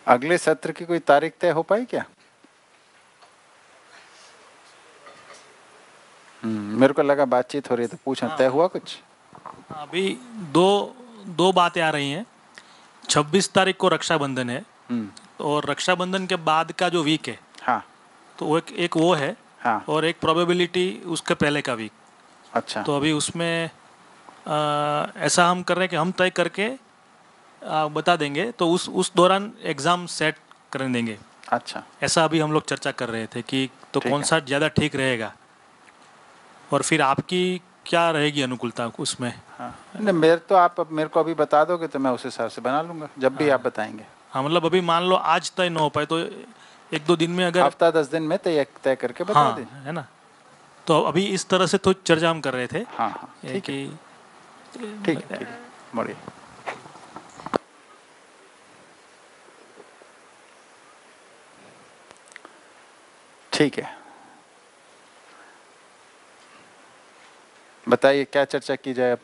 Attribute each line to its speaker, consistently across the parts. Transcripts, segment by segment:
Speaker 1: अगले सत्र की कोई तारीख तय हो पाई क्या? मेरे को लगा बातचीत हो रही है तो पूछा, तय हुआ कुछ?
Speaker 2: अभी दो दो बातें आ रही हैं। 26 तारीख को रक्षाबंधन है, और रक्षाबंधन के बाद का जो वीक है,
Speaker 1: हाँ
Speaker 2: तो वो एक वो है,
Speaker 1: हाँ।
Speaker 2: और एक प्रोबेबिलिटी उसके पहले का वीक।
Speaker 1: अच्छा
Speaker 2: तो अभी उसमें ऐसा हम कर रहे हैं कि हम तय करके बता देंगे, तो उस दौरान एग्ज़ाम सेट कर देंगे।
Speaker 1: अच्छा
Speaker 2: ऐसा अभी हम लोग चर्चा कर रहे थे कि तो
Speaker 1: ठीक
Speaker 2: कौन
Speaker 1: है।
Speaker 2: सा ज़्यादा ठीक रहेगा, और फिर आपकी क्या रहेगी अनुकूलता उसमें।
Speaker 1: हाँ नहीं, मेरे तो आप अब मेरे को अभी बता दोगे तो मैं उस हिसाब से बना लूँगा जब भी आप बताएंगे।
Speaker 2: हाँ, मतलब अभी मान लो आज तय न हो पाए तो 1-2 दिन में अगर,
Speaker 1: हफ्ता 10 दिन में तय करके बता दें।
Speaker 2: हाँ, है ना। तो अभी इस तरह से तो चर्चा हम कर रहे थे
Speaker 1: हाँ हाँ ठीक है
Speaker 2: कि
Speaker 1: ठीक है ठीक है, बढ़िया। ठीक है, बताइए क्या चर्चा की जाए अब।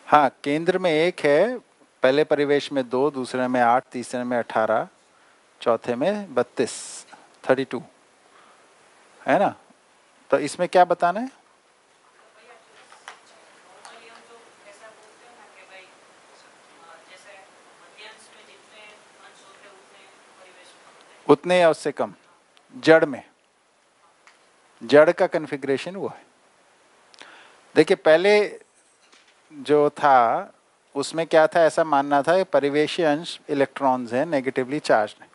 Speaker 1: हाँ, केंद्र में एक है, पहले परिवेश में 2, दूसरे में 8, तीसरे में 18, चौथे में 32, 32 है ना। तो इसमें क्या बताना है? उतने या उससे कम। जड़ में, जड़ का कन्फिग्रेशन वो है। देखिए पहले जो था उसमें क्या था, ऐसा मानना था कि परिवेशीय अंश इलेक्ट्रॉन्स हैं, नेगेटिवली चार्ज है।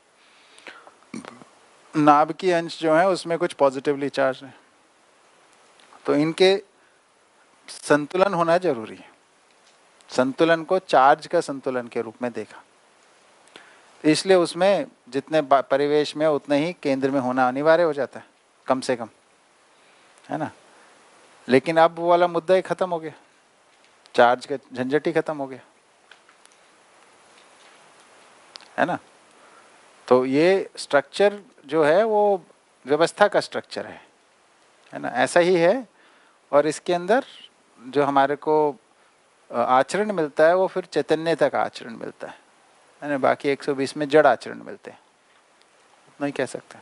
Speaker 1: नाभ की अंश जो है उसमें कुछ पॉजिटिवली चार्ज है। तो इनके संतुलन होना जरूरी है। संतुलन को चार्ज का संतुलन के रूप में देखा, इसलिए उसमें जितने परिवेश में उतने ही केंद्र में होना अनिवार्य हो जाता है, कम से कम, है ना। लेकिन अब वो वाला मुद्दा ही खत्म हो गया, चार्ज का झंझट ही खत्म हो गया, है ना। तो ये स्ट्रक्चर जो है वो व्यवस्था का स्ट्रक्चर है ना, ऐसा ही है। और इसके अंदर जो हमारे को आचरण मिलता है वो फिर चैतन्यता का आचरण मिलता है ना। बाकी 120 में जड़ आचरण मिलते हैं, नहीं कह सकते।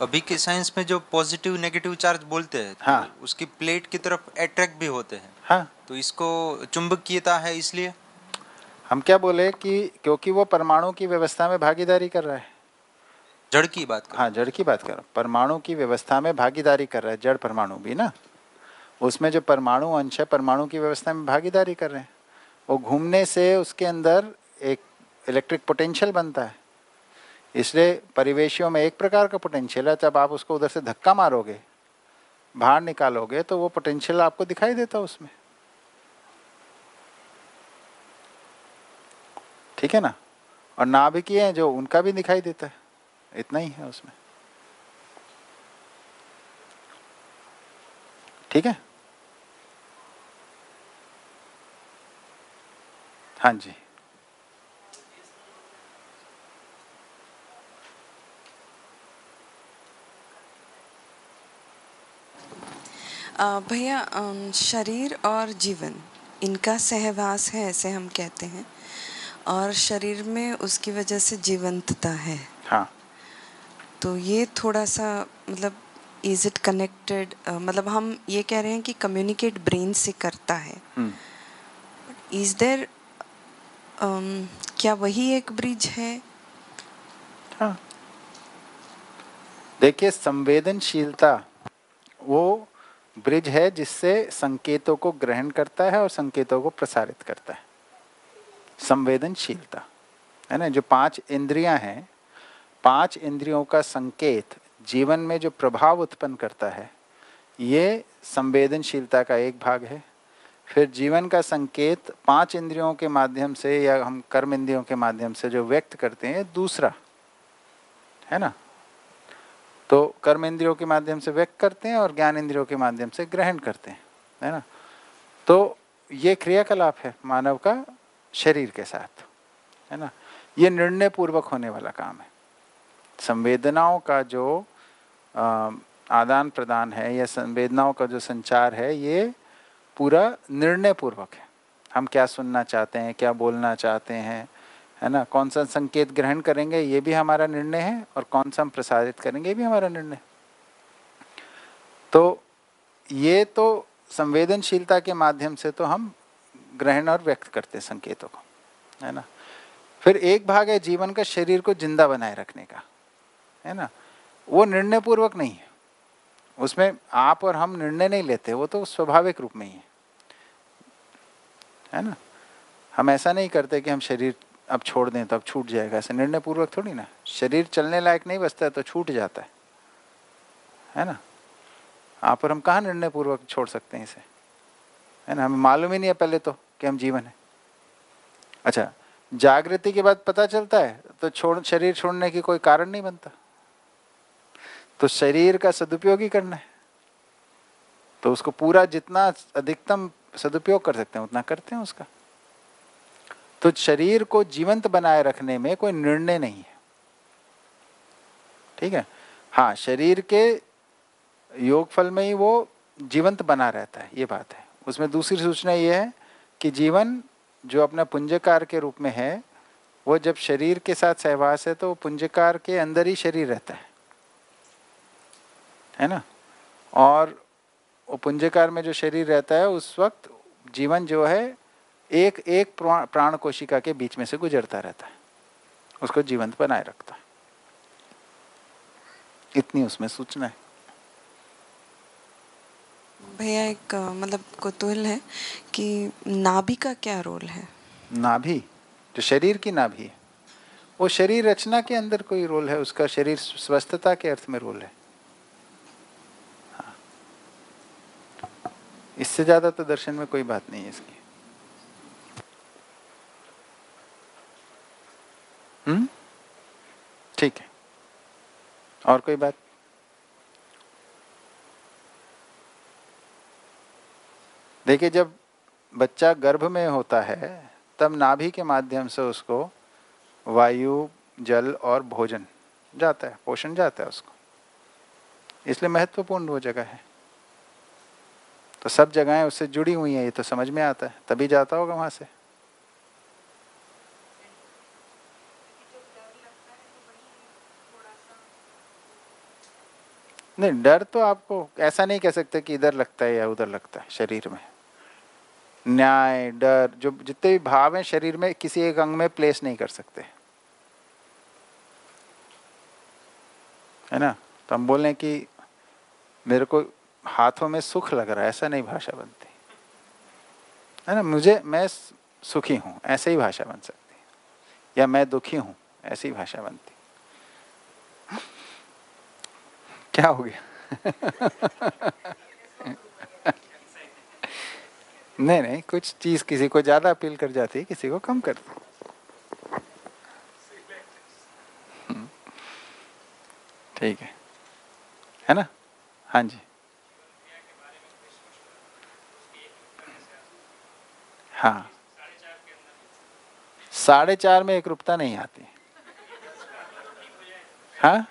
Speaker 3: अभी के साइंस में जो पॉजिटिव नेगेटिव चार्ज बोलते हैं,
Speaker 1: हाँ
Speaker 3: तो उसकी प्लेट की तरफ अट्रैक्ट भी होते हैं।
Speaker 1: हाँ,
Speaker 3: तो इसको चुंबकीयता है, इसलिए
Speaker 1: हम क्या बोले कि क्योंकि वो परमाणु की व्यवस्था में भागीदारी कर रहा है।
Speaker 3: जड़ की बात कर।
Speaker 1: हाँ, जड़ की बात कर रहा हूँ, परमाणु की व्यवस्था में भागीदारी कर रहा है, जड़ परमाणु भी ना। उसमें जो परमाणु अंश है परमाणु की व्यवस्था में भागीदारी कर रहे हैं। वो घूमने से उसके अंदर एक इलेक्ट्रिक पोटेंशियल बनता है। इसलिए परिवेशियों में एक प्रकार का पोटेंशियल है, जब आप उसको उधर से धक्का मारोगे, बाहर निकालोगे, तो वो पोटेंशियल आपको दिखाई देता है उसमें, ठीक है ना। और नाभिकीय हैं जो, उनका भी दिखाई देता है, इतना ही है उसमें, ठीक है। हाँ जी,
Speaker 4: भैया, शरीर और जीवन इनका सहवास है, ऐसे हम कहते हैं, और शरीर में उसकी वजह से जीवंतता है।
Speaker 1: हाँ।
Speaker 4: तो ये थोड़ा सा मतलब इज इट कनेक्टेड, मतलब हम ये कह रहे हैं कि कम्युनिकेट ब्रेन से करता है। इज देयर, क्या वही एक ब्रिज है?
Speaker 1: हाँ, देखिए संवेदनशीलता वो ब्रिज है जिससे संकेतों को ग्रहण करता है और संकेतों को प्रसारित करता है। संवेदनशीलता है ना, जो 5 इंद्रियां हैं, 5 इंद्रियों का संकेत जीवन में जो प्रभाव उत्पन्न करता है, ये संवेदनशीलता का एक भाग है। फिर जीवन का संकेत 5 इंद्रियों के माध्यम से या हम कर्म इंद्रियों के माध्यम से जो व्यक्त करते हैं, दूसरा है ना। तो कर्म इंद्रियों के माध्यम से व्यक्त करते हैं और ज्ञान इंद्रियों के माध्यम से ग्रहण करते हैं, है ना। तो ये क्रियाकलाप है मानव का शरीर के साथ, है ना। ये निर्णय पूर्वक होने वाला काम है। संवेदनाओं का जो आदान प्रदान है या संवेदनाओं का जो संचार है, ये पूरा निर्णय पूर्वक है। हम क्या सुनना चाहते हैं, क्या बोलना चाहते हैं, है ना, कौन सा संकेत ग्रहण करेंगे, ये भी हमारा निर्णय है, और कौन सा हम प्रसारित करेंगे, ये भी हमारा निर्णय। तो ये तो संवेदनशीलता के माध्यम से तो हम ग्रहण और व्यक्त करते हैं संकेतों को, है ना। फिर एक भाग है जीवन का शरीर को जिंदा बनाए रखने का, है ना। वो निर्णय पूर्वक नहीं है, उसमें आप और हम निर्णय नहीं लेते, वो तो स्वाभाविक रूप में ही है ना। हम ऐसा नहीं करते कि हम शरीर अब छोड़ दें तो अब छूट जाएगा, ऐसे निर्णय पूर्वक थोड़ी ना। शरीर चलने लायक नहीं बचता है तो छूट जाता है ना। आप और हम कहाँ निर्णय पूर्वक छोड़ सकते हैं इसे, है ना। हमें मालूम ही नहीं है पहले तो कि हम जीवन है। अच्छा, जागृति के बाद पता चलता है तो शरीर छोड़ने की कोई कारण नहीं बनता। तो शरीर का सदुपयोग ही करना है, तो उसको पूरा जितना अधिकतम सदुपयोग कर सकते हैं उतना करते हैं उसका। तो शरीर को जीवंत बनाए रखने में कोई निर्णय नहीं है, ठीक है। हाँ, शरीर के योगफल में ही वो जीवंत बना रहता है, ये बात है। उसमें दूसरी सूचना ये है कि जीवन जो अपना पुंजकार के रूप में है, वो जब शरीर के साथ सहवास है तो पुंजकार के अंदर ही शरीर रहता है ना। और वो पुंजकार में जो शरीर रहता है उस वक्त जीवन जो है एक एक प्राण कोशिका के बीच में से गुजरता रहता है, उसको जीवंत बनाए रखता है। इतनी उसमें सूचना है।
Speaker 4: भैया एक मतलब कुतूहल है कि नाभि का क्या रोल है?
Speaker 1: नाभि जो शरीर की नाभि है, वो शरीर रचना के अंदर कोई रोल है उसका, शरीर स्वस्थता के अर्थ में रोल है। हाँ, इससे ज्यादा तो दर्शन में कोई बात नहीं है इसकी। ठीक है, और कोई बात? देखिए, जब बच्चा गर्भ में होता है तब नाभि के माध्यम से उसको वायु, जल और भोजन जाता है, पोषण जाता है उसको, इसलिए महत्वपूर्ण वो जगह है। तो सब जगहें उससे जुड़ी हुई हैं, ये तो समझ में आता है, तभी जाता होगा वहां से। नहीं, डर तो आपको ऐसा नहीं कह सकते कि इधर लगता है या उधर लगता है शरीर में। न्याय, डर, जो जितने भी भाव हैं शरीर में, किसी एक अंग में प्लेस नहीं कर सकते, है ना। तो हम बोलें कि मेरे को हाथों में सुख लग रहा है, ऐसा नहीं भाषा बनती, है ना। मैं सुखी हूं, ऐसे ही भाषा बन सकती है, या मैं दुखी हूं, ऐसी भाषा बनती। क्या हो गया? नहीं, कुछ चीज किसी को ज्यादा अपील कर जाती है, किसी को कम करती है। ठीक है ना। हाँ जी, हाँ, 4.5 में एक रूपता नहीं आती। हाँ,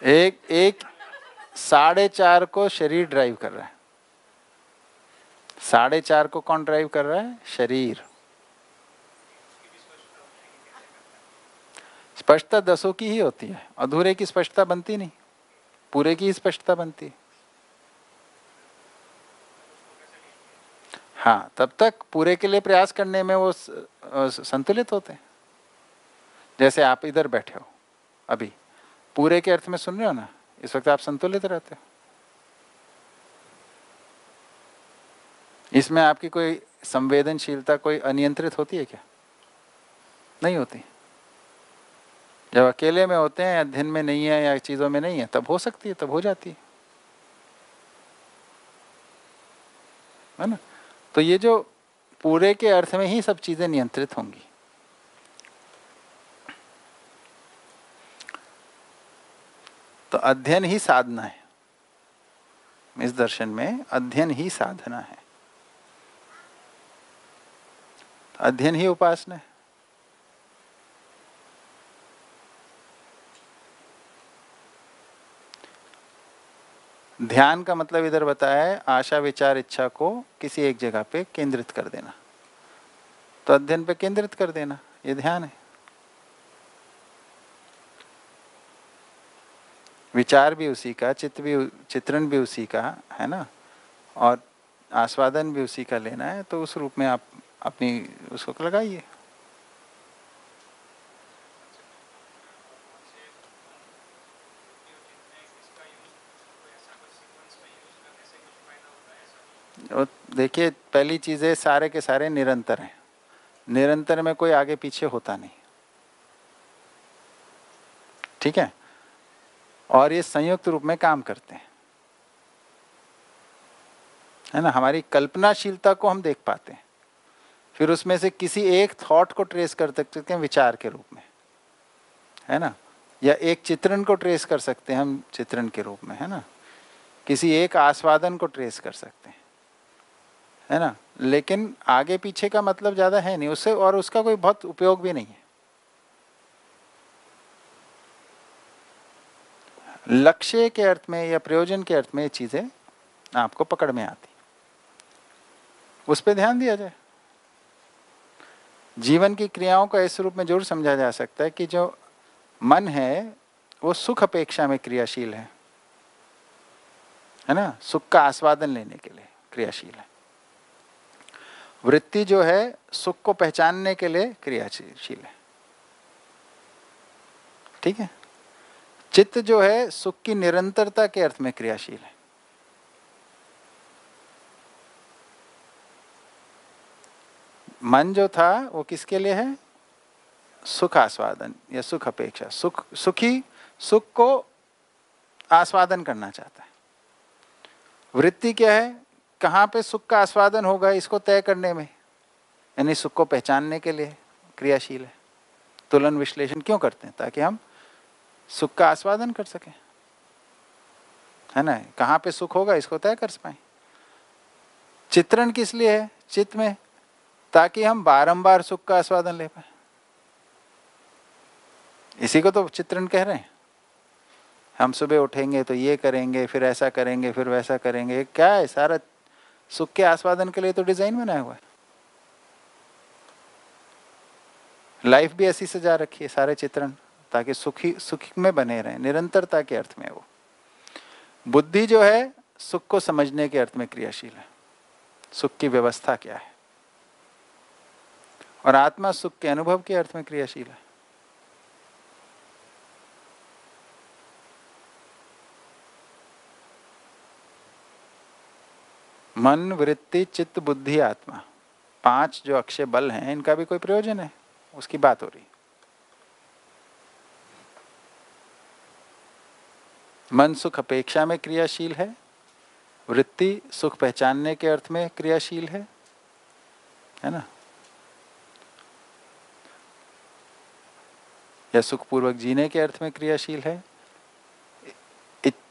Speaker 1: एक 4.5 को शरीर ड्राइव कर रहा है। 4.5 को कौन ड्राइव कर रहा है? शरीर। स्पष्टता 10 की ही होती है, अधूरे की स्पष्टता बनती नहीं, पूरे की ही स्पष्टता बनती है। हाँ, तब तक पूरे के लिए प्रयास करने में वो संतुलित होते हैं। जैसे आप इधर बैठे हो, अभी पूरे के अर्थ में सुन रहे हो ना, इस वक्त आप संतुलित रहते हो। इसमें आपकी कोई संवेदनशीलता कोई अनियंत्रित होती है क्या? नहीं होती। जब अकेले में होते हैं, अध्ययन में नहीं है या चीजों में नहीं है, तब हो सकती है, तब हो जाती है ना। तो ये जो पूरे के अर्थ में ही सब चीजें नियंत्रित होंगी। तो अध्ययन ही साधना है, इस दर्शन में अध्ययन ही साधना है। अध्ययन ही उपासना है। ध्यान का मतलब इधर बताया है आशा विचार इच्छा को किसी एक जगह पे केंद्रित कर देना, तो अध्ययन पे केंद्रित कर देना ये ध्यान है। विचार भी उसी का, चित्रण भी उसी का है ना, और आस्वादन भी उसी का लेना है, तो उस रूप में आप अपनी उसको लगाइए। और देखिए पहली चीज है सारे के सारे निरंतर हैं, निरंतर में कोई आगे पीछे होता नहीं, ठीक है, और ये संयुक्त रूप में काम करते हैं, है ना। हमारी कल्पनाशीलता को हम देख पाते हैं, फिर उसमें से किसी एक थॉट को ट्रेस कर सकते हैं विचार के रूप में, है ना, या एक चित्रण को ट्रेस कर सकते हैं हम चित्रण के रूप में, है ना, किसी एक आस्वादन को ट्रेस कर सकते हैं, है ना, लेकिन आगे पीछे का मतलब ज्यादा है नहीं उससे, और उसका कोई बहुत उपयोग भी नहीं है। लक्ष्य के अर्थ में या प्रयोजन के अर्थ में ये चीजें आपको पकड़ में आती, उस पर ध्यान दिया जाए। जीवन की क्रियाओं को ऐसे रूप में जरूर समझा जा सकता है कि जो मन है वो सुख अपेक्षा में क्रियाशील है ना, सुख का आस्वादन लेने के लिए क्रियाशील है। वृत्ति जो है सुख को पहचानने के लिए क्रियाशील है, ठीक है। चित्त जो है सुख की निरंतरता के अर्थ में क्रियाशील है। मन जो था वो किसके लिए है? सुख आस्वादन या सुख अपेक्षा, सुख को आस्वादन करना चाहता है। वृत्ति क्या है? कहाँ पे सुख का आस्वादन होगा इसको तय करने में, यानी सुख को पहचानने के लिए क्रियाशील है। तुलन विश्लेषण क्यों करते हैं? ताकि हम सुख का आस्वादन कर सकें, है ना, कहाँ पे सुख होगा इसको तय कर पाए। चित्रण किस लिए है चित्त में? ताकि हम बारंबार सुख का आस्वादन ले पाए, इसी को तो चित्रण कह रहे हैं। हम सुबह उठेंगे तो ये करेंगे, फिर ऐसा करेंगे, फिर वैसा करेंगे, क्या है? सारा सुख के आस्वादन के लिए तो डिजाइन बनाया हुआ है। लाइफ भी ऐसी सजा रखी है, सारे चित्रण, ताकि सुखी में बने रहें, निरंतरता के अर्थ में। वो बुद्धि जो है सुख को समझने के अर्थ में क्रियाशील है, सुख की व्यवस्था क्या है, और आत्मा सुख के अनुभव के अर्थ में क्रियाशील है। मन, वृत्ति, चित्त, बुद्धि, आत्मा, 5 जो अक्षय बल हैं, इनका भी कोई प्रयोजन है, उसकी बात हो रही। मन सुख अपेक्षा में क्रियाशील है, वृत्ति सुख पहचानने के अर्थ में क्रियाशील है ना, या सुखपूर्वक जीने के अर्थ में क्रियाशील है।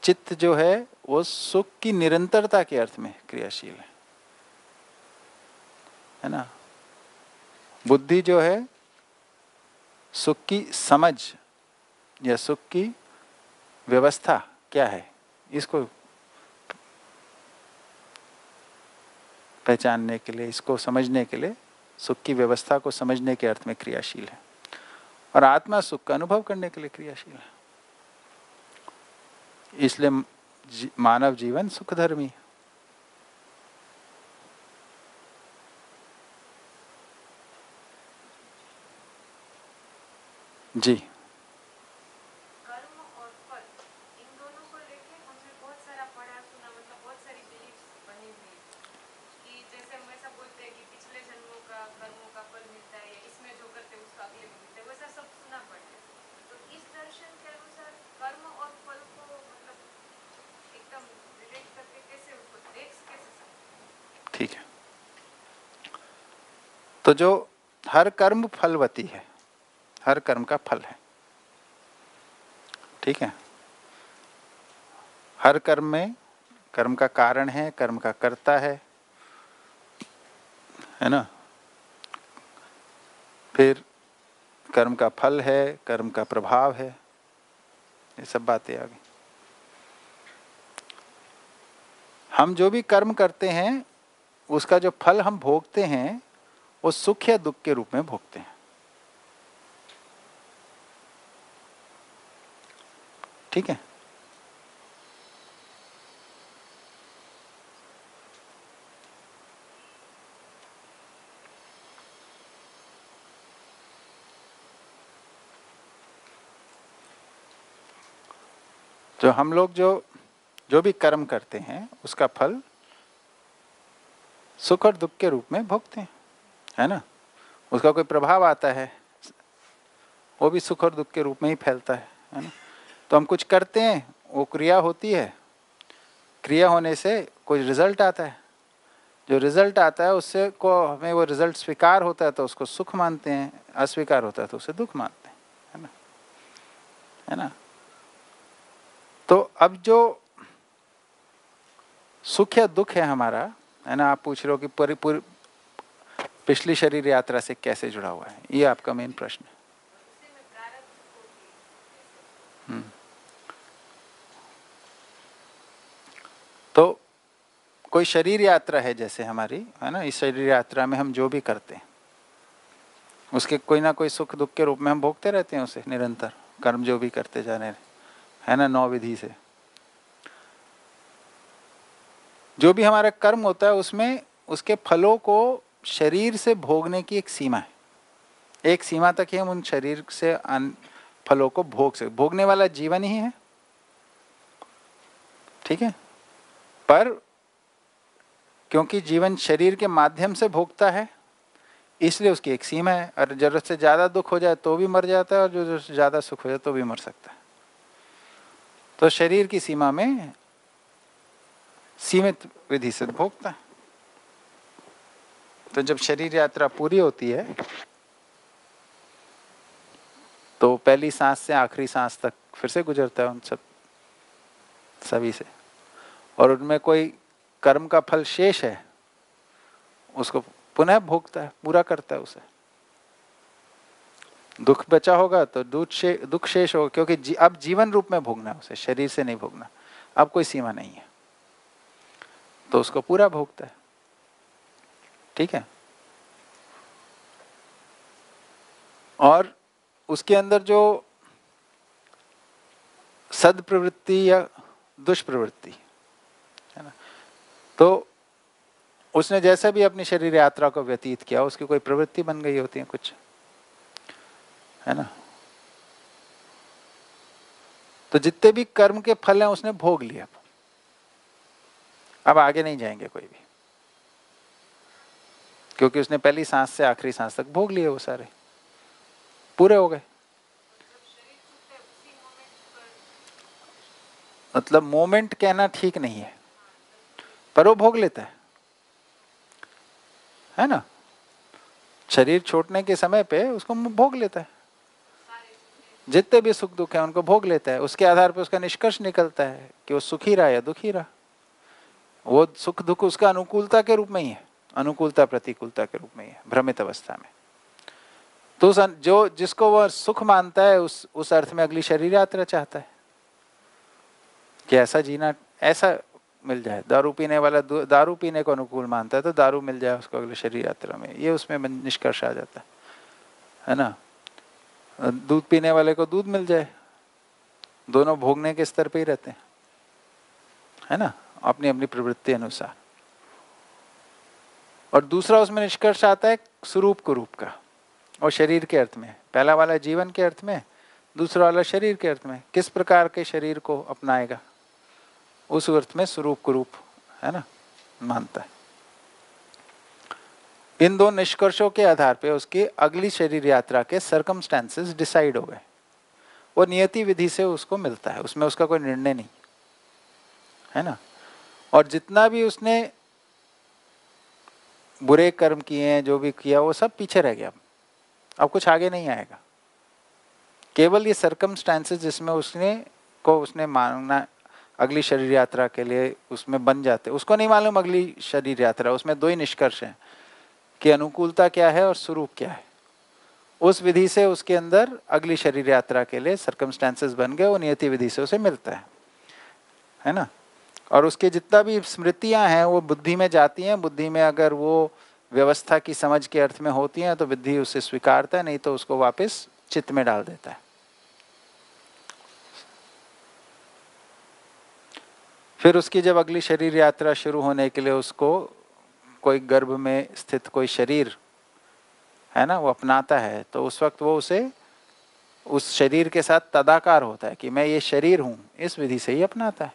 Speaker 1: चित्त जो है वो सुख की निरंतरता के अर्थ में क्रियाशील है ना। बुद्धि जो है सुख की समझ या सुख की व्यवस्था क्या है इसको पहचानने के लिए, इसको समझने के लिए, सुख की व्यवस्था को समझने के अर्थ में क्रियाशील है। और आत्मा सुख का अनुभव करने के लिए क्रियाशील है। इसलिए मानव जीवन सुखधर्मी है। जी,
Speaker 4: कर्म और फल इन दोनों को लेके हमने बहुत सारा पढ़ा सुना, मतलब बहुत सारी बिलीफ्स बनी हुई है कि जैसे हम ऐसा बोलते हैं कि पिछले जन्मों का कर्मों का फल मिलता है, या इसमें जो करते हैं उसका अगले में मिलता है, वैसा सब सुना पड़ता है। तो इस दर्शन के अनुसार कर्म और फल को मतलब एकदम रिलेट करके कैसे उसको देख कैसे सकते?
Speaker 1: ठीक है। तो जो हर कर्म फलवती है, हर कर्म का फल है, ठीक है। हर कर्म में कर्म का कारण है, कर्म का कर्ता है ना। फिर कर्म का फल है, कर्म का प्रभाव है, ये सब बातें आ गई। हम जो भी कर्म करते हैं उसका जो फल हम भोगते हैं वो सुख या दुख के रूप में भोगते हैं। ठीक है। तो हम लोग जो भी कर्म करते हैं उसका फल सुख और दुख के रूप में भोगते हैं, है ना। उसका कोई प्रभाव आता है वो भी सुख और दुख के रूप में ही फैलता है ना। तो हम कुछ करते हैं, वो क्रिया होती है, क्रिया होने से कोई रिजल्ट आता है, जो रिजल्ट आता है उससे को हमें वो रिजल्ट स्वीकार होता है तो उसको सुख मानते हैं, अस्वीकार होता है तो उसे दुख मानते हैं, है ना, है ना। तो अब जो सुख या दुख है हमारा, है ना, आप पूछ रहे हो कि पूरी पिछली शरीर यात्रा से कैसे जुड़ा हुआ है, ये आपका मेन प्रश्न है। तो कोई शरीर यात्रा है जैसे हमारी, है ना, इस शरीर यात्रा में हम जो भी करते हैं उसके कोई ना कोई सुख दुख के रूप में हम भोगते रहते हैं उसे निरंतर, कर्म जो भी करते जा रहे हैं, है ना, 9 विधि से। जो भी हमारा कर्म होता है उसमें उसके फलों को शरीर से भोगने की एक सीमा है, एक सीमा तक ही हम उन शरीर से फलों को भोग सकते, भोगने वाला जीवन ही है, ठीक है। पर क्योंकि जीवन शरीर के माध्यम से भोगता है इसलिए उसकी एक सीमा है, और जरूरत से ज्यादा दुख हो जाए तो भी मर जाता है और जो जरूरत से ज्यादा सुख हो जाए तो भी मर सकता है। तो शरीर की सीमा में सीमित विधि से भोगता है। तो जब शरीर यात्रा पूरी होती है तो पहली सांस से आखिरी सांस तक फिर से गुजरता है उन सभी से, और उनमें कोई कर्म का फल शेष है उसको पुनः भोगता है, पूरा करता है उसे। दुख बचा होगा तो दुख शेष होगा, क्योंकि अब जीवन रूप में भोगना है उसे, शरीर से नहीं भोगना, अब कोई सीमा नहीं है, तो उसको पूरा भोगता है, ठीक है। और उसके अंदर जो सद्प्रवृत्ति या दुष्प्रवृत्ति है ना, तो उसने जैसे भी अपनी शरीर यात्रा को व्यतीत किया उसकी कोई प्रवृत्ति बन गई होती है कुछ, है ना। तो जितने भी कर्म के फल हैं उसने भोग लिया, अब आगे नहीं जाएंगे कोई भी, क्योंकि उसने पहली सांस से आखिरी सांस तक भोग लिए, वो सारे पूरे हो गए। मतलब मोमेंट कहना ठीक नहीं है, पर वो भोग लेता है ना। शरीर छोड़ने के समय पे उसको भोग लेता है, जितने भी सुख दुख है उनको भोग लेता है, उसके आधार पर उसका निष्कर्ष निकलता है कि वो सुखी रहा या दुखी रहा। वो सुख दुख उसका अनुकूलता के रूप में ही है, अनुकूलता प्रतिकूलता के रूप में ही है भ्रमित अवस्था में। तो जो जिसको वह सुख मानता है उस अर्थ में अगली शरीर यात्रा चाहता है कि ऐसा जीना, ऐसा मिल जाए। दारू पीने वाला दारू पीने को अनुकूल मानता है तो दारू मिल जाए उसको अगले शरीर यात्रा में, ये उसमें निष्कर्ष आ जाता है ना। दूध पीने वाले को दूध मिल जाए, दोनों भोगने के स्तर पे ही रहते हैं, है ना, अपनी अपनी प्रवृत्ति अनुसार। और दूसरा उसमें निष्कर्ष आता है स्वरूप कुरूप का, और शरीर के अर्थ में, पहला वाला जीवन के अर्थ में, दूसरा वाला शरीर के अर्थ में, किस प्रकार के शरीर को अपनाएगा उस अर्थ में स्वरूप कुरूप, है ना, मानता है। इन दो निष्कर्षों के आधार पे उसकी अगली शरीर यात्रा के सर्कमस्टेंसेस डिसाइड हो गए, वो नियति विधि से उसको मिलता है, उसमें उसका कोई निर्णय नहीं, है ना। और जितना भी उसने बुरे कर्म किए हैं, जो भी किया वो सब पीछे रह गया, अब कुछ आगे नहीं आएगा। केवल ये सर्कमस्टेंसेस जिसमें उसने मानना अगली शरीर यात्रा के लिए उसमें बन जाते, उसको नहीं मालूम अगली शरीर यात्रा, उसमें दो ही निष्कर्ष हैं कि अनुकूलता क्या है और स्वरूप क्या है। उस विधि से उसके अंदर अगली शरीर यात्रा के लिए सर्कमस्टेंसेस बन गए, वो नियति विधि से उसे मिलता है ना। और उसके जितना भी स्मृतियां हैं वो बुद्धि में जाती हैं, बुद्धि में अगर वो व्यवस्था की समझ के अर्थ में होती हैं तो बुद्धि उसे स्वीकारता है, नहीं तो उसको वापस चित्त में डाल देता है। फिर उसकी जब अगली शरीर यात्रा शुरू होने के लिए उसको कोई गर्भ में स्थित कोई शरीर है ना वो अपनाता है, तो उस वक्त वो उसे उस शरीर के साथ तदाकार होता है कि मैं ये शरीर हूं, इस विधि से ही अपनाता है,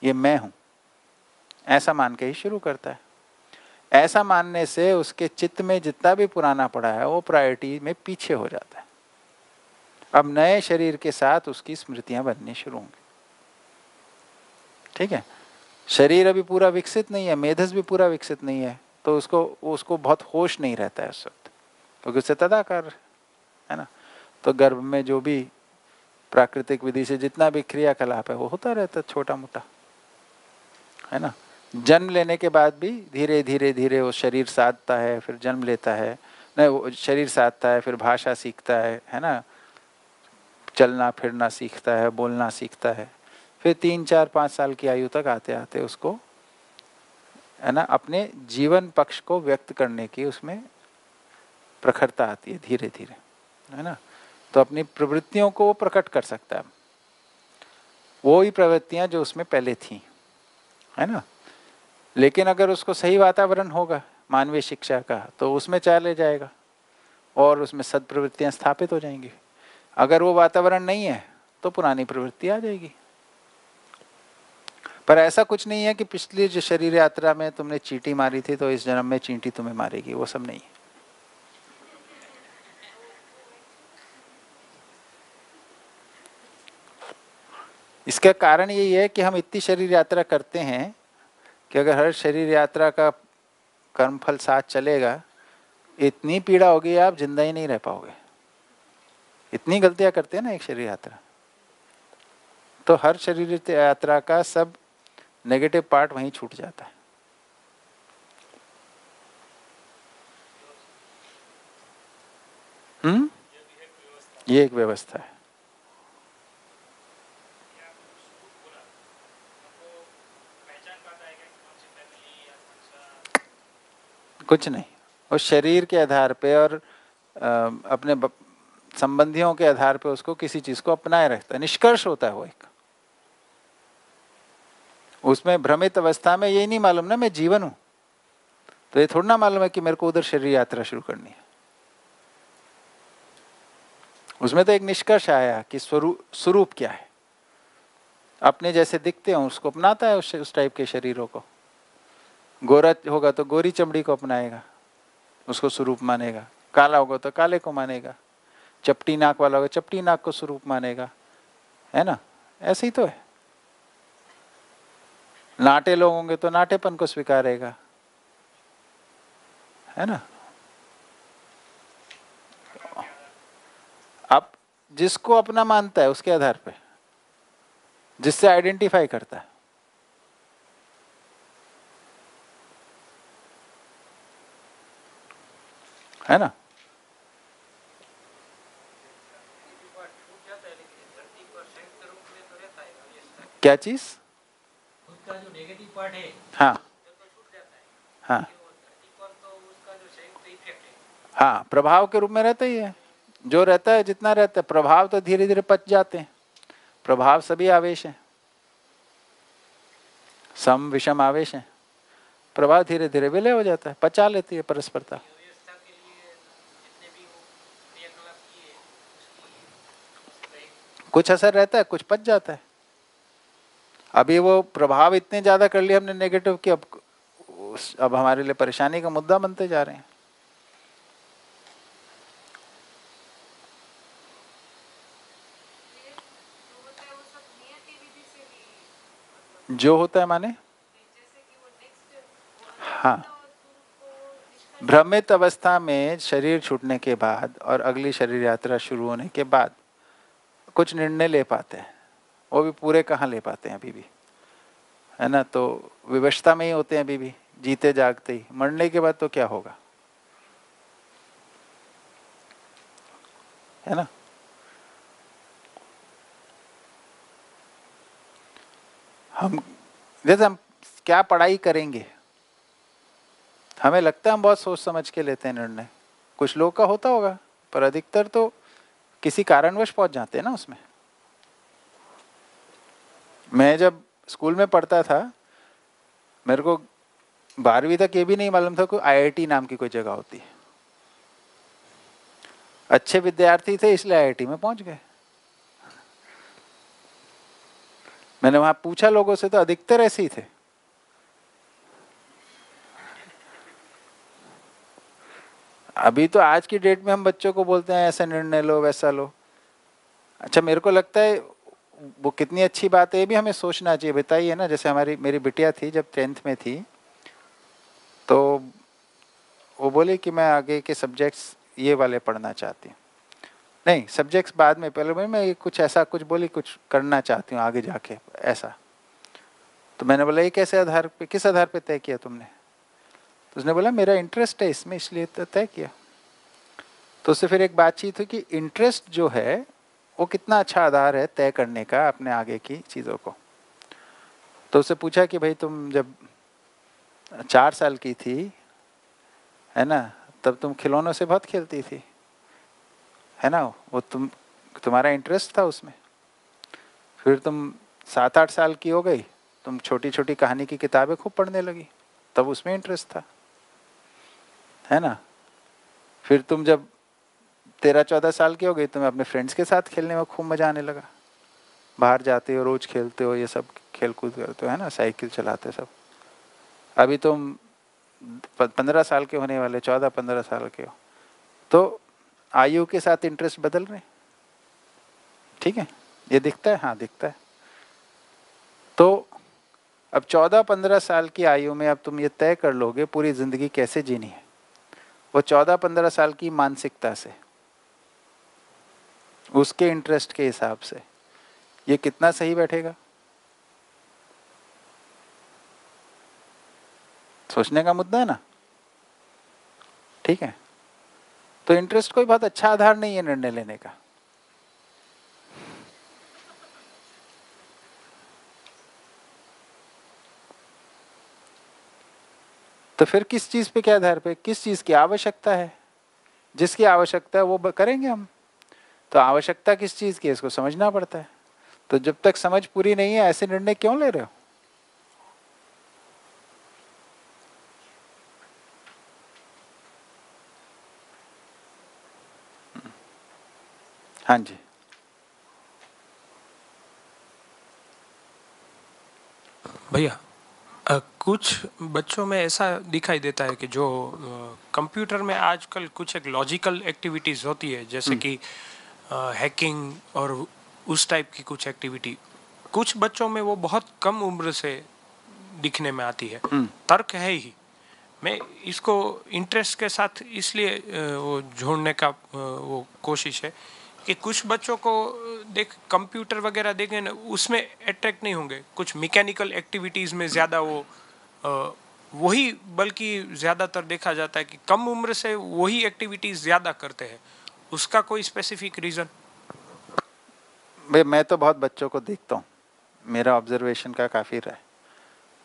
Speaker 1: ये मैं हूं, ऐसा मान के ही शुरू करता है। ऐसा मानने से उसके चित्त में जितना भी पुराना पड़ा है वो प्रायोरिटी में पीछे हो जाता है। अब नए शरीर के साथ उसकी स्मृतियां बननी शुरू होंगी। ठीक है, शरीर अभी पूरा विकसित नहीं है, मेधस भी पूरा विकसित नहीं है, तो उसको बहुत होश नहीं रहता है उस वक्त, क्योंकि उससे तदाकार है ना। तो गर्भ में जो भी प्राकृतिक विधि से जितना भी क्रियाकलाप है वो होता रहता है, छोटा मोटा है ना। जन्म लेने के बाद भी धीरे धीरे धीरे वो शरीर साधता है, फिर जन्म लेता है, नहीं वो शरीर साधता है, फिर भाषा सीखता है ना, चलना फिरना सीखता है, बोलना सीखता है, फिर 3 4 5 साल की आयु तक आते आते उसको है ना अपने जीवन पक्ष को व्यक्त करने की उसमें प्रखरता आती है धीरे धीरे, है ना। तो अपनी प्रवृत्तियों को वो प्रकट कर सकता है, वो ही प्रवृत्तियां जो उसमें पहले थी, है ना। लेकिन अगर उसको सही वातावरण होगा मानवीय शिक्षा का तो उसमें चले जाएगा और उसमें सद्प्रवृत्तियां स्थापित हो जाएंगी। अगर वो वातावरण नहीं है तो पुरानी प्रवृत्ति आ जाएगी। पर ऐसा कुछ नहीं है कि पिछली जो शरीर यात्रा में तुमने चींटी मारी थी तो इस जन्म में चींटी तुम्हें मारेगी, वो सब नहीं है। इसका कारण यही है कि हम इतनी शरीर यात्रा करते हैं कि अगर हर शरीर यात्रा का कर्मफल साथ चलेगा, इतनी पीड़ा होगी आप जिंदा ही नहीं रह पाओगे। इतनी गलतियां करते हैं ना एक शरीर यात्रा, तो हर शरीर यात्रा का सब नेगेटिव पार्ट वहीं छूट जाता है। ये एक व्यवस्था है। कुछ नहीं, उस शरीर के आधार पे और अपने संबंधियों के आधार पे उसको किसी चीज को अपनाए रखता है, निष्कर्ष होता है वो एक। उसमें भ्रमित अवस्था में यही नहीं मालूम ना मैं जीवन हूं, तो ये थोड़ा ना मालूम है कि मेरे को उधर शरीर यात्रा शुरू करनी है। उसमें तो एक निष्कर्ष आया कि स्वरूप क्या है, अपने जैसे दिखते हो उसको अपनाता है, उस टाइप के शरीरों को। गोरा होगा तो गोरी चमड़ी को अपनाएगा, उसको स्वरूप मानेगा। काला होगा तो काले को मानेगा, चपटी नाक वाला होगा चपटी नाक को स्वरूप मानेगा, है ना। ऐसे ही तो है। नाटे लोग होंगे तो नाटेपन को स्वीकारेगा, है ना। अब जिसको अपना मानता है उसके आधार पे, जिससे आइडेंटिफाई करता है ना। क्या चीज?
Speaker 5: उसका जो नेगेटिव पार्ट है
Speaker 1: हाँ
Speaker 5: तो छूट जाता है।
Speaker 1: हाँ
Speaker 5: वो धरती पर तो उसका जो संयुक्त इफेक्ट है
Speaker 1: हाँ, प्रभाव के रूप में रहता ही है। जो रहता है जितना रहता है, प्रभाव तो धीरे धीरे पच जाते हैं। प्रभाव सभी आवेश हैं, सम विषम आवेश हैं। प्रभाव धीरे धीरे विलय हो जाता है, पचा लेती है परस्परता।
Speaker 5: व्यवस्था के लिए जितने भी वो क्रियाकलाप किए उसकी
Speaker 1: कुछ असर रहता है, कुछ पच जाता है। अभी वो प्रभाव इतने ज्यादा कर लिए हमने नेगेटिव कि अब हमारे लिए परेशानी का मुद्दा बनते जा रहे हैं। जो होता है माने, हाँ, भ्रमित अवस्था में शरीर छूटने के बाद और अगली शरीर यात्रा शुरू होने के बाद कुछ निर्णय ले पाते हैं, वो भी पूरे कहाँ ले पाते हैं अभी भी, है ना। तो विवशता में ही होते हैं अभी भी, जीते जागते ही। मरने के बाद तो क्या होगा? है ना। हम जैसे हम क्या पढ़ाई करेंगे, हमें लगता है हम बहुत सोच समझ के लेते हैं निर्णय, कुछ लोग का होता होगा, पर अधिकतर तो किसी कारणवश पहुंच जाते हैं ना उसमें। मैं जब स्कूल में पढ़ता था, मेरे को 12वीं तक ये भी नहीं मालूम था कोई आईआईटी नाम की कोई जगह होती है। अच्छे विद्यार्थी थे इसलिए आईआईटी में पहुंच गए। मैंने वहां पूछा लोगों से तो अधिकतर ऐसे ही थे। अभी तो आज की डेट में हम बच्चों को बोलते हैं ऐसा निर्णय लो वैसा लो। अच्छा, मेरे को लगता है वो कितनी अच्छी बात है ये भी हमें सोचना चाहिए। बताइए ना, जैसे मेरी बिटिया थी जब 10th में थी, तो वो बोली कि मैं आगे के सब्जेक्ट्स ये वाले पढ़ना चाहती हूँ। नहीं, सब्जेक्ट्स बाद में, पहले मैं ये कुछ ऐसा कुछ बोली, कुछ करना चाहती हूँ आगे जाके ऐसा। तो मैंने बोला ये कैसे आधार पे, किस आधार पे तय किया तुमने? तो उसने बोला मेरा इंटरेस्ट है इसमें इसलिए तो तय किया। तो उससे फिर एक बातचीत हुई कि इंटरेस्ट जो है वो कितना अच्छा आधार है तय करने का अपने आगे की चीज़ों को। तो उससे पूछा कि भाई तुम जब 4 साल की थी, है ना, तब तुम खिलौनों से बहुत खेलती थी, है ना, वो तुम्हारा इंटरेस्ट था उसमें। फिर तुम 7-8 साल की हो गई, तुम छोटी छोटी कहानी की किताबें खूब पढ़ने लगी, तब उसमें इंटरेस्ट था, है ना। फिर तुम जब 13-14 साल की हो गई, तुम्हें अपने फ्रेंड्स के साथ खेलने में खूब मजा आने लगा, बाहर जाते हो, रोज खेलते हो, ये सब खेल कूद करते हो, है ना, साइकिल चलाते हो सब। अभी तुम 15 साल के होने वाले, 14-15 साल के हो, तो आयु के साथ इंटरेस्ट बदल रहे। ठीक है, ये दिखता है, हाँ दिखता है। तो अब 14-15 साल की आयु में अब तुम ये तय कर लोगे पूरी जिंदगी कैसे जीनी है, वो 14-15 साल की मानसिकता से, उसके इंटरेस्ट के हिसाब से, ये कितना सही बैठेगा? सोचने का मुद्दा है ना। ठीक है, तो इंटरेस्ट कोई बहुत अच्छा आधार नहीं है निर्णय लेने का। तो फिर किस चीज पे, क्या आधार पे, किस चीज की आवश्यकता है? जिसकी आवश्यकता है वो करेंगे हम। तो आवश्यकता किस चीज की है इसको समझना पड़ता है। तो जब तक समझ पूरी नहीं है ऐसे निर्णय क्यों ले रहे हो? हाँ जी।
Speaker 6: भैया, कुछ बच्चों में ऐसा दिखाई देता है कि जो कंप्यूटर में आजकल कुछ एक लॉजिकल एक्टिविटीज़ होती है, जैसे कि हैकिंग और उस टाइप की कुछ एक्टिविटी, कुछ बच्चों में वो बहुत कम उम्र से दिखने में आती है। तर्क है ही, मैं इसको इंटरेस्ट के साथ इसलिए वो जोड़ने का वो कोशिश है कि कुछ बच्चों को देख कंप्यूटर वगैरह देखें ना, उसमें अट्रैक्ट नहीं होंगे, कुछ मैकेनिकल एक्टिविटीज़ में ज़्यादा वो वही, बल्कि ज़्यादातर देखा जाता है कि कम उम्र से वही एक्टिविटीज़ ज़्यादा करते हैं। उसका कोई स्पेसिफिक रीज़न?
Speaker 1: भाई मैं तो बहुत बच्चों को देखता हूँ, मेरा ऑब्जर्वेशन का काफ़ी रहा है,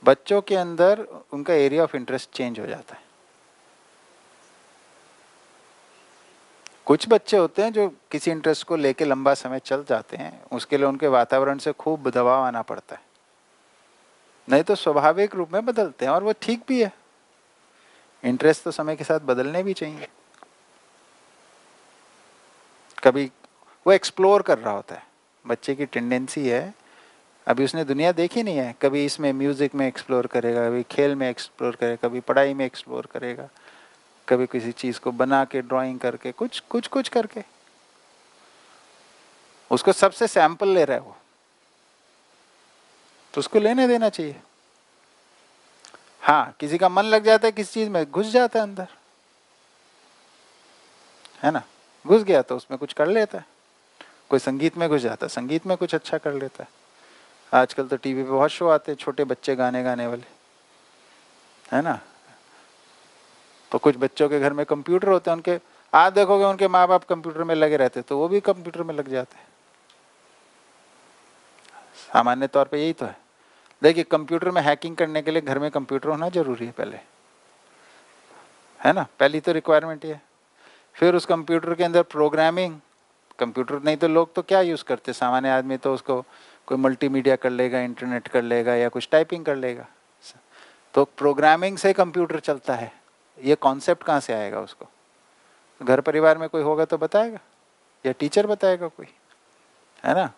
Speaker 1: बच्चों के अंदर उनका एरिया ऑफ इंटरेस्ट चेंज हो जाता है। कुछ बच्चे होते हैं जो किसी इंटरेस्ट को लेके लंबा समय चल जाते हैं, उसके लिए उनके वातावरण से खूब दबाव आना पड़ता है, नहीं तो स्वाभाविक रूप में बदलते हैं, और वो ठीक भी है। इंटरेस्ट तो समय के साथ बदलने भी चाहिए। कभी वो एक्सप्लोर कर रहा होता है, बच्चे की टेंडेंसी है, अभी उसने दुनिया देखी नहीं है, कभी इसमें म्यूजिक में एक्सप्लोर करेगा, कभी खेल में एक्सप्लोर करेगा, कभी पढ़ाई में एक्सप्लोर करेगा, कभी किसी चीज को बना के, ड्राइंग करके, कुछ कुछ कुछ करके। उसको सबसे सैंपल ले रहा है वो, तो उसको लेने देना चाहिए। हाँ, किसी का मन लग जाता है किसी चीज में, घुस जाता है अंदर, है ना, घुस गया तो उसमें कुछ कर लेता है। कोई संगीत में घुस जाता है, संगीत में कुछ अच्छा कर लेता है। आजकल तो टीवी पे बहुत शो आते हैं छोटे बच्चे गाने गाने वाले, है ना। तो कुछ बच्चों के घर में कंप्यूटर होते हैं, उनके आप देखोगे उनके माँ बाप कंप्यूटर में लगे रहते तो वो भी कंप्यूटर में लग जाते हैं। सामान्य तौर पे यही तो है। देखिए कंप्यूटर में हैकिंग करने के लिए घर में कंप्यूटर होना जरूरी है पहले, है ना, पहली तो रिक्वायरमेंट ये है। फिर उस कंप्यूटर के अंदर प्रोग्रामिंग, कंप्यूटर नहीं तो लोग तो क्या यूज़ करते, सामान्य आदमी तो उसको कोई मल्टीमीडिया कर लेगा, इंटरनेट कर लेगा या कुछ टाइपिंग कर लेगा। तो प्रोग्रामिंग से कंप्यूटर चलता है, ये कॉन्सेप्ट कहाँ से आएगा उसको? घर परिवार में कोई होगा तो बताएगा, या टीचर बताएगा कोई, है ना।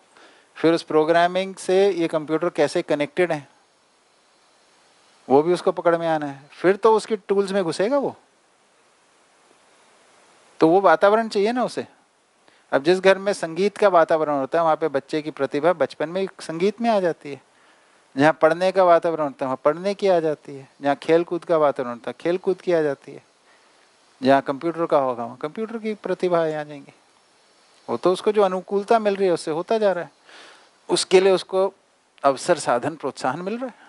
Speaker 1: फिर उस प्रोग्रामिंग से ये कंप्यूटर कैसे कनेक्टेड है वो भी उसको पकड़ में आना है। फिर तो उसकी टूल्स में घुसेगा वो, तो वो वातावरण चाहिए ना उसे। अब जिस घर में संगीत का वातावरण होता है वहाँ पे बच्चे की प्रतिभा बचपन में संगीत में आ जाती है। जहाँ पढ़ने का वातावरण होता है वहाँ पढ़ने की आ जाती है। जहाँ खेल कूद का वातावरण होता है खेल कूद की आ जाती है। जहाँ कंप्यूटर का होगा वहाँ कंप्यूटर की प्रतिभा आ जाएंगी। वो तो उसको जो अनुकूलता मिल रही है उससे होता जा रहा है, उसके लिए उसको अवसर साधन प्रोत्साहन मिल रहा है।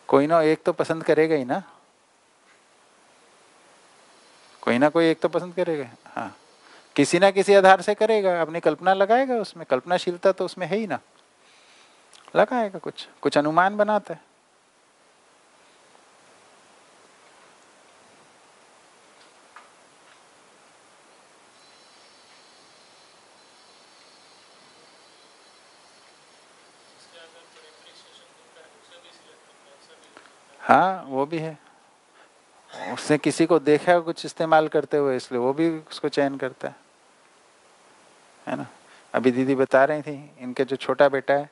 Speaker 1: कोई ना एक तो पसंद करेगा ही ना, कोई ना कोई एक तो पसंद करेगा। हाँ, किसी ना किसी आधार से करेगा, अपनी कल्पना लगाएगा, उसमें कल्पनाशीलता तो उसमें है ही ना, लगाएगा कुछ कुछ अनुमान बनाता है। हाँ वो भी है, उसने किसी को देखा है कुछ इस्तेमाल करते हुए इसलिए वो भी उसको चयन करता है ना। अभी दीदी बता रही थी इनके जो छोटा बेटा है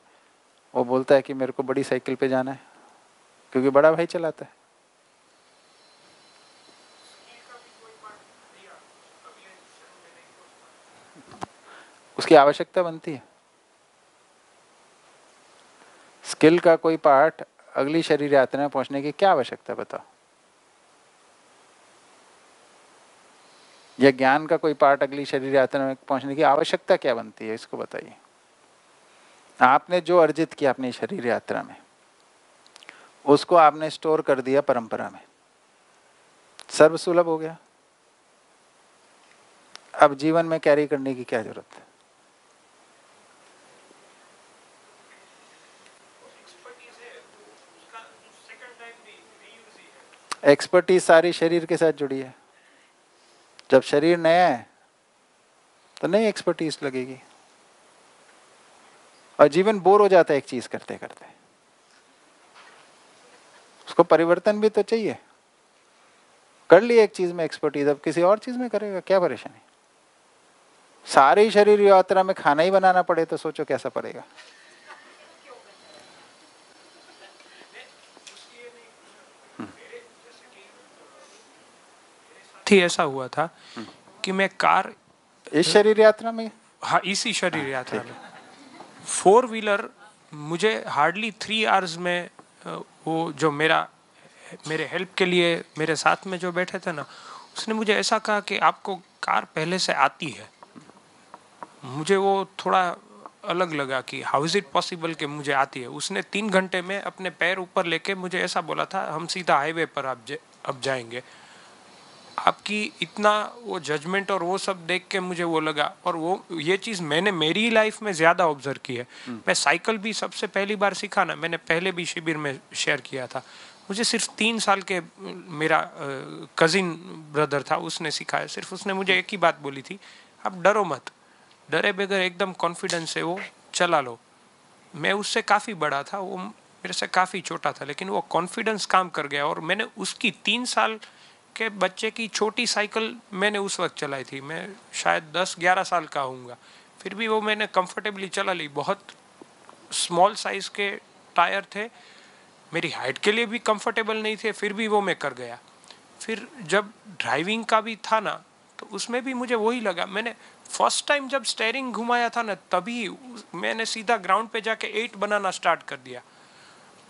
Speaker 1: वो बोलता है कि मेरे को बड़ी साइकिल पे जाना है क्योंकि बड़ा भाई चलाता है। उसकी आवश्यकता बनती है। स्किल का कोई पार्ट अगली शरीर यात्रा में पहुंचने की क्या आवश्यकता बताओ, या ज्ञान का कोई पार्ट अगली शरीर यात्रा में पहुंचने की आवश्यकता क्या बनती है, इसको बताइए। आपने जो अर्जित किया अपनी शरीर यात्रा में उसको आपने स्टोर कर दिया परंपरा में, सर्वसुलभ हो गया। अब जीवन में कैरी करने की क्या जरूरत है? एक्सपर्टीज सारी शरीर के साथ जुड़ी है। जब शरीर नया है तो नई एक्सपर्टीज लगेगी और जीवन बोर हो जाता है एक चीज करते करते, उसको परिवर्तन भी तो चाहिए। कर ली एक चीज में एक्सपर्टीज, अब किसी और चीज में करेगा, क्या परेशानी। सारी शरीर यात्रा में खाना ही बनाना पड़े तो सोचो कैसा पड़ेगा।
Speaker 6: थी ऐसा हुआ था कि मैं कार
Speaker 1: इस शरीर यात्रा में,
Speaker 6: हाँ इसी शरीर यात्रा में 4 व्हीलर मुझे हार्डली 3 आवर्स में वो जो मेरे हेल्प के लिए मेरे साथ में जो बैठे थे ना उसने मुझे ऐसा कहा कि आपको कार पहले से आती है। मुझे वो थोड़ा अलग लगा कि हाउ इज इट पॉसिबल कि मुझे आती है। उसने 3 घंटे में अपने पैर ऊपर लेके मुझे ऐसा बोला था हम सीधा हाईवे पर अब जाएंगे। आपकी इतना वो जजमेंट और वो सब देख के मुझे वो लगा। और वो ये चीज़ मैंने मेरी लाइफ में ज़्यादा ऑब्जर्व की है। मैं साइकिल भी सबसे पहली बार सीखा ना, मैंने पहले भी शिविर में शेयर किया था। मुझे सिर्फ 3 साल के मेरा कजिन ब्रदर था उसने सिखाया। सिर्फ उसने मुझे एक ही बात बोली थी, आप डरो मत, डरे बगैर एकदम कॉन्फिडेंस से वो चला लो। मैं उससे काफ़ी बड़ा था, वो मेरे से काफ़ी छोटा था, लेकिन वो कॉन्फिडेंस काम कर गया। और मैंने उसकी 3 साल के बच्चे की छोटी साइकिल मैंने उस वक्त चलाई थी। मैं शायद 10-11 साल का होऊंगा, फिर भी वो मैंने कंफर्टेबली चला ली। बहुत स्मॉल साइज़ के टायर थे, मेरी हाइट के लिए भी कंफर्टेबल नहीं थे, फिर भी वो मैं कर गया। फिर जब ड्राइविंग का भी था ना तो उसमें भी मुझे वही लगा। मैंने फर्स्ट टाइम जब स्टेयरिंग घुमाया था ना तभी मैंने सीधा ग्राउंड पे जाके 8 बनाना स्टार्ट कर दिया।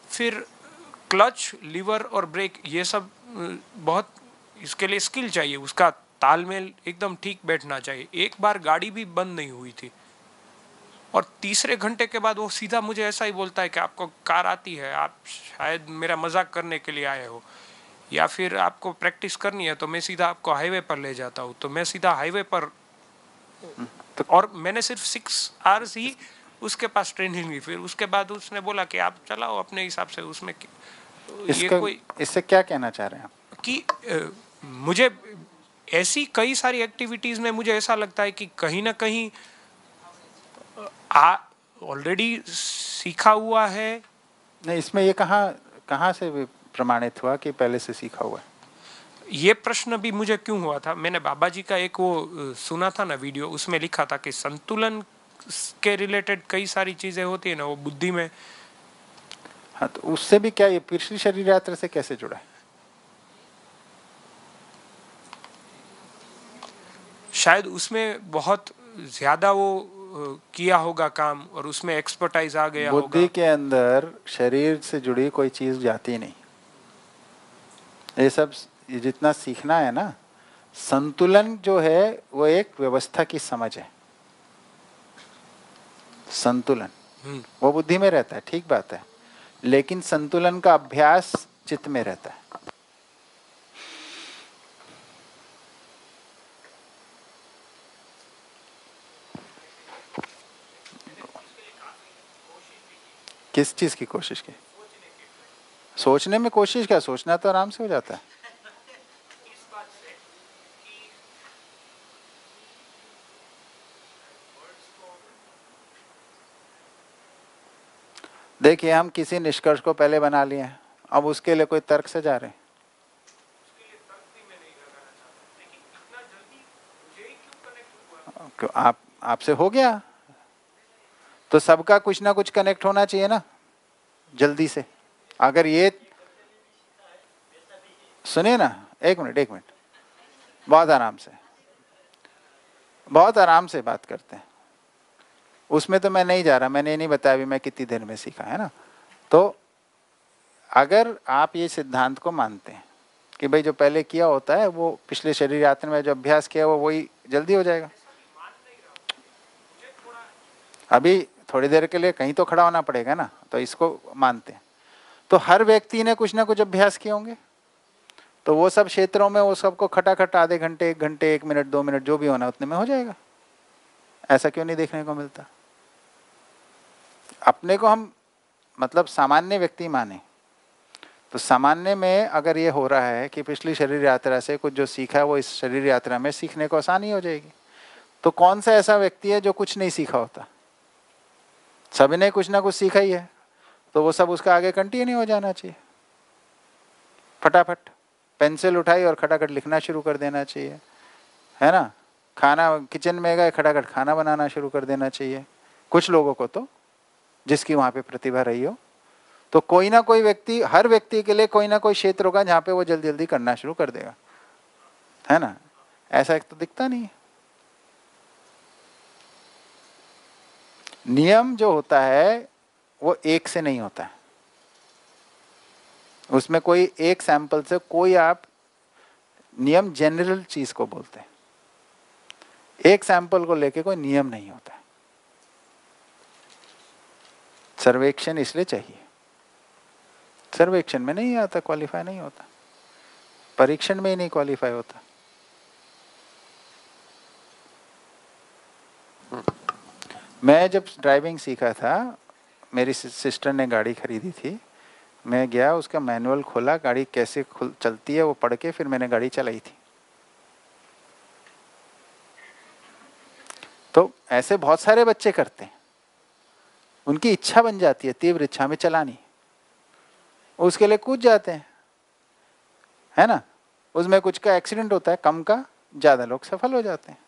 Speaker 6: फिर क्लच, लीवर और ब्रेक ये सब बहुत इसके लिए स्किल चाहिए, उसका तालमेल एकदम ठीक बैठना चाहिए। एक बार गाड़ी भी बंद नहीं हुई थी और तीसरे घंटे के बाद वो सीधा मुझे ऐसा ही बोलता है कि आपको कार आती है, आप शायद मेरा मजाक करने के लिए आए हो, या फिर आपको प्रैक्टिस करनी है तो मैं सीधा आपको हाईवे पर ले जाता हूँ। तो मैं सीधा हाईवे पर, और मैंने सिर्फ 6 आवर्स ही उसके पास ट्रेनिंग ली। फिर उसके बाद उसने बोला कि आप चलाओ अपने हिसाब से, उसमें ये कोई
Speaker 1: इससे क्या कहना चाह रहे हैं आप?
Speaker 6: कि मुझे ऐसी कई सारी एक्टिविटीज में मुझे ऐसा लगता है कि कहीं ना कहीं ऑलरेडी सीखा हुआ है।
Speaker 1: नहीं, इसमें ये कहाँ से प्रमाणित हुआ कि पहले से सीखा हुआ है?
Speaker 6: ये प्रश्न भी मुझे क्यों हुआ था, मैंने बाबा जी का एक वो सुना था ना वीडियो, उसमें लिखा था कि संतुलन के रिलेटेड कई सारी चीजें होती है ना, वो बुद्धि में।
Speaker 1: हाँ, तो उससे भी क्या ये पिछली शरीर यात्रा से कैसे जुड़ा है?
Speaker 6: शायद उसमें बहुत ज्यादा वो किया होगा काम, और उसमें एक्सपर्टाइज आ गया होगा।
Speaker 1: बुद्धि के अंदर शरीर से जुड़ी कोई चीज जाती नहीं। ये जितना सीखना है ना, संतुलन जो है वो एक व्यवस्था की समझ है। संतुलन वो बुद्धि में रहता है, ठीक बात है, लेकिन संतुलन का अभ्यास चित्त में रहता है। किस चीज की कोशिश की? सोचने में कोशिश क्या, सोचना तो आराम से हो जाता है। देखिए, हम किसी निष्कर्ष को पहले बना लिए हैं, अब उसके लिए कोई तर्क से जा रहे हैं। आपसे हो गया तो सबका कुछ ना कुछ कनेक्ट होना चाहिए ना, जल्दी से। अगर ये सुनिए ना, एक मिनट, बहुत आराम से बात करते हैं। उसमें तो मैं नहीं जा रहा, मैंने ये नहीं बताया अभी मैं कितनी देर में सीखा है ना। तो अगर आप ये सिद्धांत को मानते हैं कि भाई जो पहले किया होता है वो पिछले शरीर यात्रा में जो अभ्यास किया वो वही जल्दी हो जाएगा, अभी थोड़ी देर के लिए कहीं तो खड़ा होना पड़ेगा ना, तो इसको मानते हैं। तो हर व्यक्ति ने कुछ ना कुछ अभ्यास किए होंगे, तो वो सब क्षेत्रों में वो सबको खटाखट आधे घंटे, 1 घंटे, 1 मिनट, 2 मिनट जो भी होना उतने में हो जाएगा। ऐसा क्यों नहीं देखने को मिलता? अपने को हम मतलब सामान्य व्यक्ति माने तो सामान्य में अगर ये हो रहा है कि पिछली शरीर यात्रा से कुछ जो सीखा है वो इस शरीर यात्रा में सीखने को आसानी हो जाएगी, तो कौन सा ऐसा व्यक्ति है जो कुछ नहीं सीखा होता? सभी ने कुछ ना कुछ सीखा ही है, तो वो सब उसका आगे कंटिन्यू हो जाना चाहिए। फटाफट पेंसिल उठाई और खटाखट लिखना शुरू कर देना चाहिए, है ना। खाना किचन में गए, खटाखट खाना बनाना शुरू कर देना चाहिए। कुछ लोगों को तो जिसकी वहाँ पे प्रतिभा रही हो, तो कोई ना कोई व्यक्ति, हर व्यक्ति के लिए कोई ना कोई क्षेत्र होगा जहाँ पे वो जल्दी जल्दी करना शुरू कर देगा, है ना। ऐसा एक तो दिखता नहीं है। नियम जो होता है वो एक से नहीं होता है, उसमें कोई एक सैंपल से कोई आप नियम जनरल चीज को बोलते हैं, एक सैंपल को लेके कोई नियम नहीं होता है। सर्वेक्षण इसलिए चाहिए, सर्वेक्षण में नहीं आता, क्वालिफाई नहीं होता, परीक्षण में ही नहीं क्वालिफाई होता। मैं जब ड्राइविंग सीखा था, मेरी सिस्टर ने गाड़ी खरीदी थी, मैं गया, उसका मैनुअल खोला, गाड़ी कैसे चलती है वो पढ़ के फिर मैंने गाड़ी चलाई थी। तो ऐसे बहुत सारे बच्चे करते हैं, उनकी इच्छा बन जाती है, तीव्र इच्छा में चलानी, उसके लिए कूद जाते हैं, है ना। उसमें कुछ का एक्सीडेंट होता है, कम का ज्यादा लोग सफल हो जाते हैं,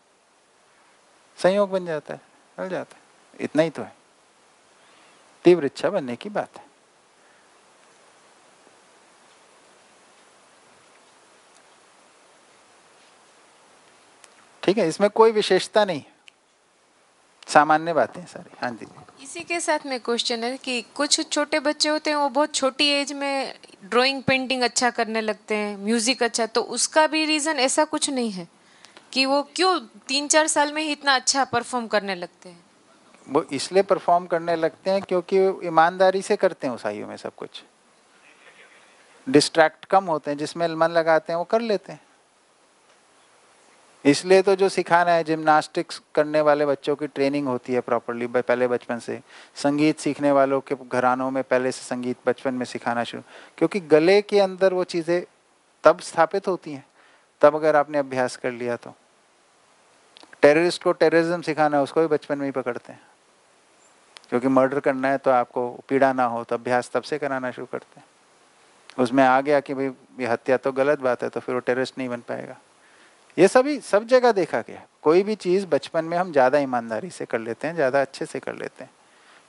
Speaker 1: संयोग बन जाता है, चल जाता है। इतना ही तो है, तीव्र इच्छा बनने की बात है। ठीक है, इसमें कोई विशेषता नहीं, सामान्य बातें सारी। हाँ जी।
Speaker 7: इसी के साथ में क्वेश्चन है कि कुछ छोटे बच्चे होते हैं वो बहुत छोटी एज में ड्राइंग पेंटिंग अच्छा करने लगते हैं, म्यूजिक अच्छा, तो उसका भी रीजन ऐसा कुछ नहीं है कि वो क्यों 3-4 साल में ही इतना अच्छा परफॉर्म करने लगते हैं?
Speaker 1: वो इसलिए परफॉर्म करने लगते हैं क्योंकि वो ईमानदारी से करते हैं उस आयु में सब कुछ। डिस्ट्रैक्ट कम होते हैं, जिसमें मन लगाते हैं वो कर लेते हैं। इसलिए तो जो सिखाना है, जिम्नास्टिक्स करने वाले बच्चों की ट्रेनिंग होती है प्रॉपरली पहले बचपन से। संगीत सीखने वालों के घरानों में पहले से संगीत बचपन में सिखाना शुरू, क्योंकि गले के अंदर वो चीज़ें तब स्थापित होती हैं तब अगर आपने अभ्यास कर लिया तो। टेररिस्ट को टेररिज्म सिखाना है, उसको भी बचपन में ही पकड़ते हैं, क्योंकि मर्डर करना है तो आपको पीड़ा ना हो, तो अभ्यास तब से कराना शुरू करते हैं। उसमें आ गया कि भाई ये हत्या तो गलत बात है, तो फिर वो टेररिस्ट नहीं बन पाएगा। ये सभी सब जगह देखा गया। कोई भी चीज़ बचपन में हम ज़्यादा ईमानदारी से कर लेते हैं, ज़्यादा अच्छे से कर लेते हैं,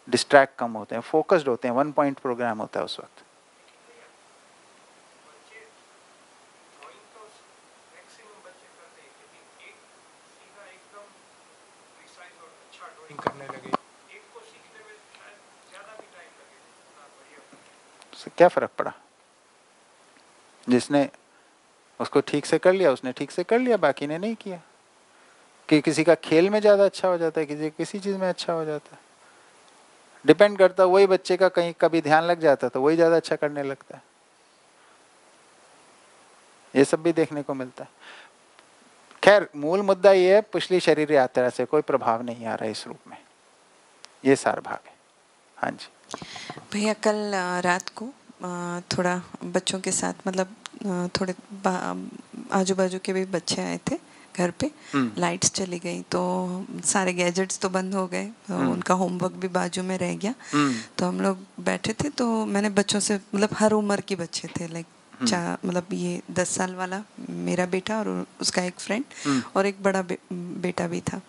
Speaker 1: डिस्ट्रैक्ट कम होते हैं, फोकस्ड होते हैं, 1 पॉइंट प्रोग्राम होता है उस वक्त।
Speaker 6: करने लगे, एक को सीखने में शायद ज़्यादा भी टाइम लगे।
Speaker 1: उससे क्या फ़र्क पड़ा? जिसने उसको ठीक से कर लिया उसने ठीक से कर लिया, बाकी ने नहीं किया। कि किसी का खेल में ज़्यादा अच्छा हो जाता है, किसी चीज़ में अच्छा हो जाता है, डिपेंड करता है। वही बच्चे का कहीं कभी ध्यान लग जाता है तो वही ज़्यादा अच्छा करने लगता है। ये सब भी देखने को मिलता है। खैर मूल मुद्दा ये है, पिछली शरीर यात्रा से कोई प्रभाव नहीं आ रहा है इस रूप में, ये सार भाग है। हाँ जी
Speaker 4: भैया, कल रात को थोड़ा बच्चों के साथ, मतलब थोड़े आजू बाजू के भी बच्चे आए थे घर पे। लाइट्स चली गई तो सारे गैजेट्स तो बंद हो गए, उनका होमवर्क भी बाजू में रह गया। तो हम लोग बैठे थे, तो मैंने बच्चों से, मतलब हर उम्र के बच्चे थे, लाइक मतलब ये 10 साल वाला मेरा बेटा और उसका एक फ्रेंड और एक बड़ा बेटा भी था।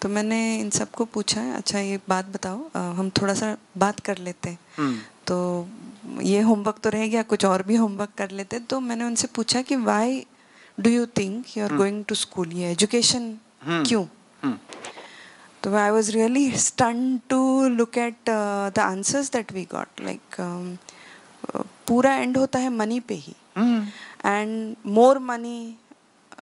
Speaker 4: तो मैंने इन सबको पूछा, अच्छा ये बात बताओ, हम थोड़ा सा बात कर लेते हैं। तो ये होमवर्क तो रह गया, कुछ और भी होमवर्क कर लेते। तो मैंने उनसे पूछा कि why do you think you are going to school, ये एजुकेशन क्यों? तो I was really stunned to look at the answers that we got. Like पूरा एंड होता है मनी पे ही, एंड मोर मनी